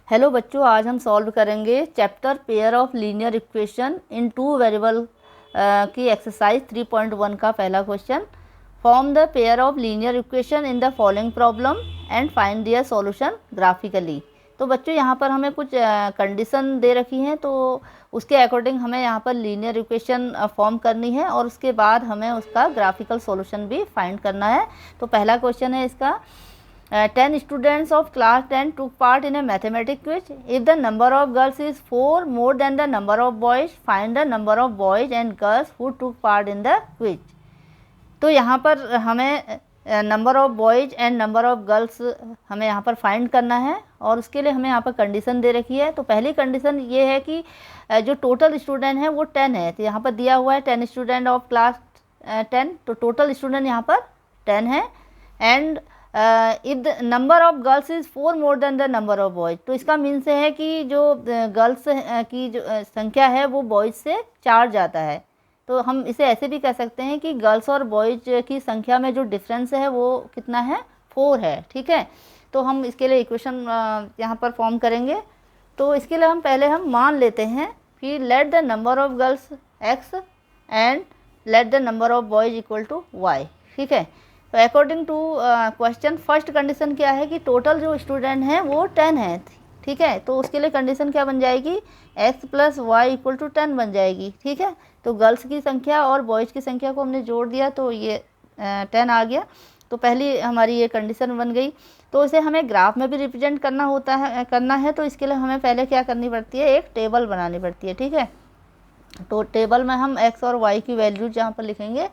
Hello बच्चों, आज हम सॉल्व करेंगे chapter pair of linear equation in two variable की एक्सरसाइज 3.1 का पहला question. Form the pair of linear equation in the following problem and find their solution graphically. तो बच्चों यहाँ पर हमें कुछ कंडीशन दे रखी हैं, तो उसके अकॉर्डिंग हमें यहाँ पर लीनियर इक्वेशन फॉर्म करनी है और उसके बाद हमें उसका ग्राफिकल सॉल्यूशन भी फाइंड करना है। तो पहला क्वेश्चन है इसका, 10 students of class 10 took part in a mathematics quiz. If the number of girls is 4 more than the number of boys, find the number of boys and girls who took part in the quiz. तो यहाँ पर हमें number of boys and number of girls हमें यहाँ पर find करना है और उसके लिए हमें यहाँ पर कंडीशन दे रखी है। तो पहली कंडीशन ये है कि जो टोटल स्टूडेंट है वो 10 है। तो यहाँ पर दिया हुआ है 10 स्टूडेंट ऑफ क्लास 10, तो टोटल स्टूडेंट यहाँ पर 10 है। And if the number of girls is 4 more than the number of boys, तो इसका मीन से है कि जो गर्ल्स की जो संख्या है वो बॉयज़ से 4 जाता है। तो हम इसे ऐसे भी कह सकते हैं कि गर्ल्स और बॉयज़ की संख्या में जो डिफरेंस है वो कितना है, 4 है। ठीक है, तो हम इसके लिए इक्वेशन यहाँ पर फॉर्म करेंगे। तो इसके लिए हम पहले मान लेते हैं कि let the number of girls x and let the number of boys equal to y। ठीक है, तो according to question first condition क्या है कि टोटल जो स्टूडेंट हैं वो 10 है। ठीक है, तो उसके लिए कंडीशन क्या बन जाएगी, x plus y equal to 10 बन जाएगी। ठीक है, तो गर्ल्स की संख्या और बॉयज़ की संख्या को हमने जोड़ दिया तो ये 10 आ गया। तो पहली हमारी ये कंडीशन बन गई। तो इसे हमें ग्राफ में भी रिप्रेजेंट करना है तो इसके लिए हमें पहले क्या करनी पड़ती है, एक टेबल बनानी पड़ती है। ठीक है, तो टेबल में हम x और y की वैल्यू जहाँ पर लिखेंगे,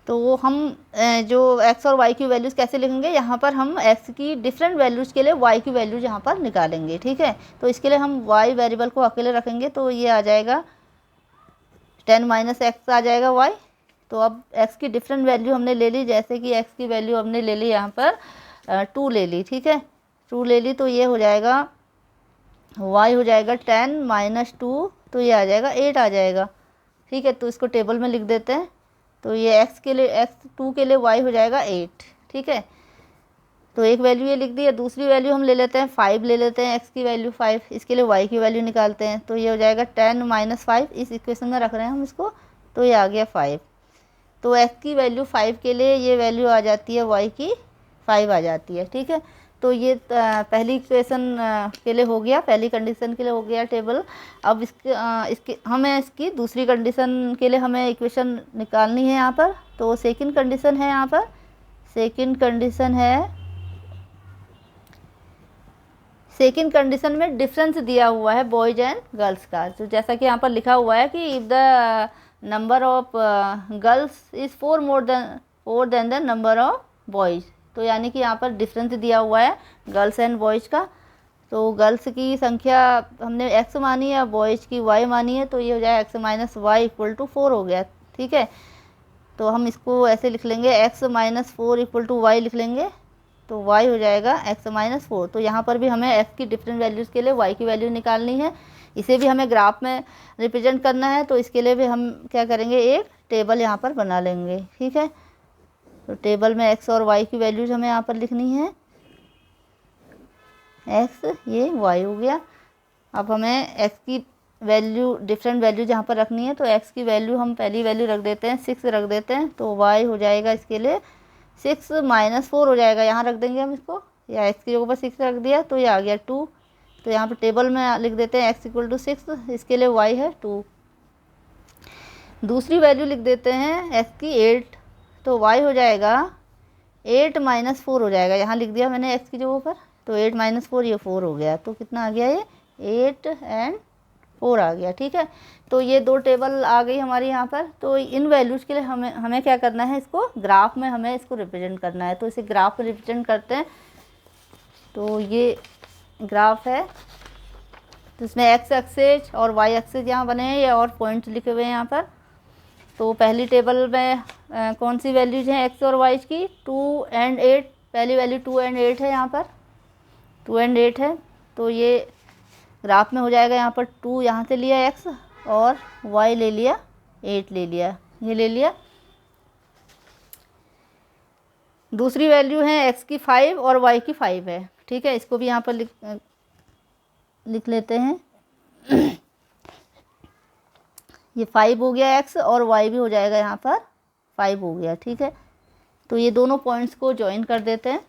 तो हम जो x और y की वैल्यूज़ कैसे लिखेंगे, यहाँ पर हम x की डिफरेंट वैल्यूज़ के लिए y की वैल्यूज़ यहाँ पर निकालेंगे। ठीक है, तो इसके लिए हम y वेरिएबल को अकेले रखेंगे तो ये आ जाएगा 10 माइनस एक्स आ जाएगा y। तो अब x की डिफरेंट वैल्यू हमने ले ली, जैसे कि x की वैल्यू हमने ले ली यहाँ पर 2 ले ली। ठीक है, 2 ले ली तो ये हो जाएगा y हो जाएगा 10 माइनस 2, तो ये आ जाएगा 8 आ जाएगा। ठीक है, तो इसको टेबल में लिख देते हैं। तो ये x के लिए x2 के लिए y हो जाएगा 8। ठीक है, तो एक वैल्यू ये लिख दी है। दूसरी वैल्यू हम ले लेते हैं 5 ले लेते हैं, x की वैल्यू 5, इसके लिए y की वैल्यू निकालते हैं। तो ये हो जाएगा 10 माइनस 5, इस इक्वेशन में रख रहे हैं हम इसको, तो ये आ गया 5। तो x की वैल्यू 5 के लिए ये वैल्यू आ जाती है y की 5 आ जाती है। ठीक है, तो ये पहली इक्वेशन के लिए हो गया, पहली कंडीशन के लिए हो गया टेबल। अब इसके हमें इसकी दूसरी कंडीशन के लिए हमें इक्वेशन निकालनी है यहाँ पर। तो सेकंड कंडीशन है यहाँ पर, सेकंड कंडीशन में डिफरेंस दिया हुआ है बॉयज़ एंड गर्ल्स का। तो जैसा कि यहाँ पर लिखा हुआ है कि if the number of girls is 4 more than the number of boys, तो यानी कि यहाँ पर डिफरेंस दिया हुआ है गर्ल्स एंड बॉयज़ का। तो गर्ल्स की संख्या हमने x मानी है, बॉयज़ की y मानी है, तो ये हो जाएगा x minus y equal to 4 हो गया। ठीक है, तो हम इसको ऐसे लिख लेंगे, x minus 4 equal to y लिख लेंगे, तो y हो जाएगा x माइनस 4। तो यहाँ पर भी हमें x की डिफरेंट वैल्यूज़ के लिए y की वैल्यू निकालनी है, इसे भी हमें ग्राफ में रिप्रेजेंट करना है। तो इसके लिए भी हम क्या करेंगे, एक टेबल यहाँ पर बना लेंगे। ठीक है, तो टेबल में x और y की वैल्यूज़ हमें यहाँ पर लिखनी है, x ये y हो गया। अब हमें x की वैल्यू डिफरेंट वैल्यू जहाँ पर रखनी है, तो x की वैल्यू हम पहली वैल्यू रख देते हैं 6 रख देते हैं, तो y हो जाएगा इसके लिए 6 माइनस 4 हो जाएगा, यहाँ रख देंगे हम इसको, या x की जगह पर 6 रख दिया तो ये आ गया 2। तो यहाँ पर टेबल में लिख देते हैं x इक्वल टू 6, इसके लिए y है 2। दूसरी वैल्यू लिख देते हैं x की 8, तो y हो जाएगा 8 माइनस 4 हो जाएगा, यहाँ लिख दिया मैंने x की जगह पर, तो 8 माइनस 4 ये 4 हो गया। तो कितना आ गया, ये 8 एंड 4 आ गया। ठीक है, तो ये दो टेबल आ गई हमारी यहाँ पर। तो इन वैल्यूज़ के लिए हमें क्या करना है, इसको ग्राफ में हमें इसको रिप्रेजेंट करना है। तो इसे ग्राफ में रिप्रेजेंट करते हैं। तो ये ग्राफ है, तो इसमें x एक्सिस और y एक्सिस यहाँ बने हैं, ये और पॉइंट्स लिखे हुए हैं यहाँ पर। तो पहली टेबल में कौन सी वैल्यूज हैं x और y की, 2 एंड 8, पहली वैल्यू 2 एंड 8 है यहाँ पर, 2 एंड 8 है। तो ये ग्राफ में हो जाएगा, यहाँ पर 2 यहाँ से लिया x और y ले लिया 8 ले लिया, ये ले लिया। दूसरी वैल्यू है x की 5 और y की 5 है, ठीक है। इसको भी यहाँ पर लिख लेते हैं। ये 5 हो गया x और y भी हो जाएगा यहाँ पर 5 हो गया, ठीक है। तो ये दोनों पॉइंट्स को ज्वाइन कर देते हैं,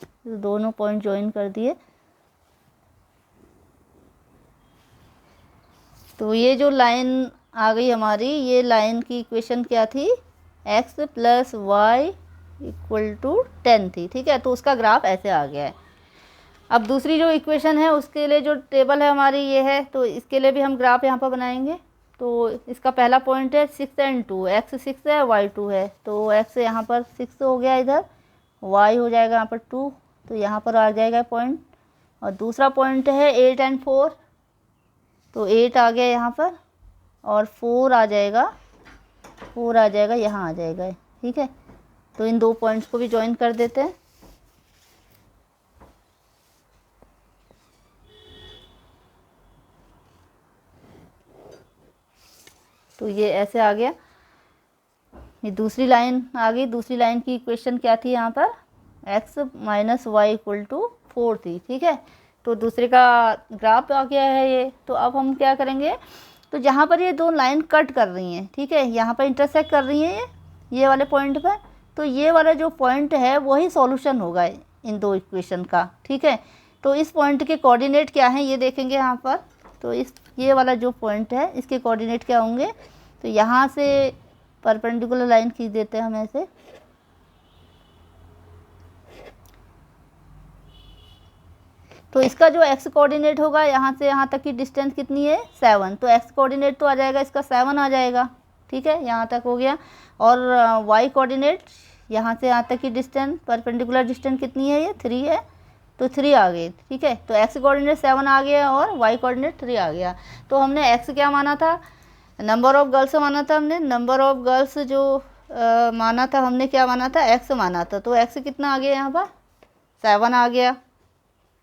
तो दोनों पॉइंट ज्वाइन कर दिए। तो ये जो लाइन आ गई हमारी, ये लाइन की इक्वेशन क्या थी, x plus y equal to 10 थी, ठीक है। तो उसका ग्राफ ऐसे आ गया है। अब दूसरी जो इक्वेशन है उसके लिए जो टेबल है हमारी ये है, तो इसके लिए भी हम ग्राफ यहाँ पर बनाएंगे। तो इसका पहला पॉइंट है 6 एंड 2, x 6 है y 2 है, तो x यहाँ पर 6 हो गया, इधर y हो जाएगा यहाँ पर 2, तो यहाँ पर आ जाएगा पॉइंट। और दूसरा पॉइंट है 8 एंड 4, तो 8 आ गया यहाँ पर और 4 आ जाएगा, यहाँ आ जाएगा, ठीक है। तो इन दो पॉइंट्स को भी ज्वाइन कर देते हैं। तो ये ऐसे आ गया, ये दूसरी लाइन आ गई। दूसरी लाइन की इक्वेशन क्या थी यहाँ पर, x minus y equal to 4 थी, ठीक है। तो दूसरे का ग्राफ आ गया है ये। तो अब हम क्या करेंगे, तो जहाँ पर ये दो लाइन कट कर रही हैं, ठीक है, यहाँ पर इंटरसेक्ट कर रही हैं ये वाले पॉइंट पर, तो ये वाला जो पॉइंट है वही सॉल्यूशन होगा इन दो इक्वेशन का, ठीक है। तो इस पॉइंट के कोऑर्डिनेट क्या हैं ये देखेंगे यहाँ पर। तो ये वाला जो पॉइंट है इसके कोऑर्डिनेट क्या होंगे, तो यहाँ से परपेंडिकुलर लाइन खींच देते हैं हम ऐसे। तो इसका जो x कोऑर्डिनेट होगा, यहाँ से यहाँ तक की डिस्टेंस कितनी है 7, तो x कोऑर्डिनेट तो आ जाएगा इसका 7 आ जाएगा, ठीक है, यहाँ तक हो गया। और y कोऑर्डिनेट यहाँ से यहाँ तक की डिस्टेंस, परपेंडिकुलर डिस्टेंस कितनी है, ये 3 है, तो 3 आ गई, ठीक है। तो x कोऑर्डिनेट 7 आ गया और y कोऑर्डिनेट 3 आ गया। तो हमने x क्या माना था, नंबर ऑफ गर्ल्स माना था हमने, नंबर ऑफ गर्ल्स जो माना था हमने, क्या माना था, x माना था। तो x कितना आ गया यहाँ पर 7 आ गया,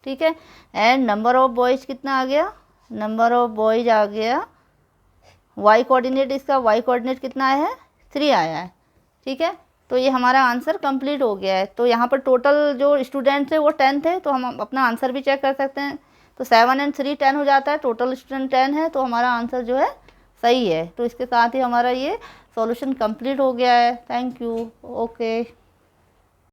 ठीक है। एंड नंबर ऑफ बॉयज़ कितना आ गया, नंबर ऑफ बॉयज़ आ गया, y कोऑर्डिनेट इसका y कोऑर्डिनेट कितना आया है 3 आया है, ठीक है। तो ये हमारा आंसर कंप्लीट हो गया है। तो यहाँ पर टोटल जो स्टूडेंट थे वो 10 थे, तो हम अपना आंसर भी चेक कर सकते हैं। तो 7 एंड 3 10 हो जाता है, टोटल स्टूडेंट 10 है, तो हमारा आंसर जो है सही है। तो इसके साथ ही हमारा ये सॉल्यूशन कंप्लीट हो गया है। Thank you. ओके।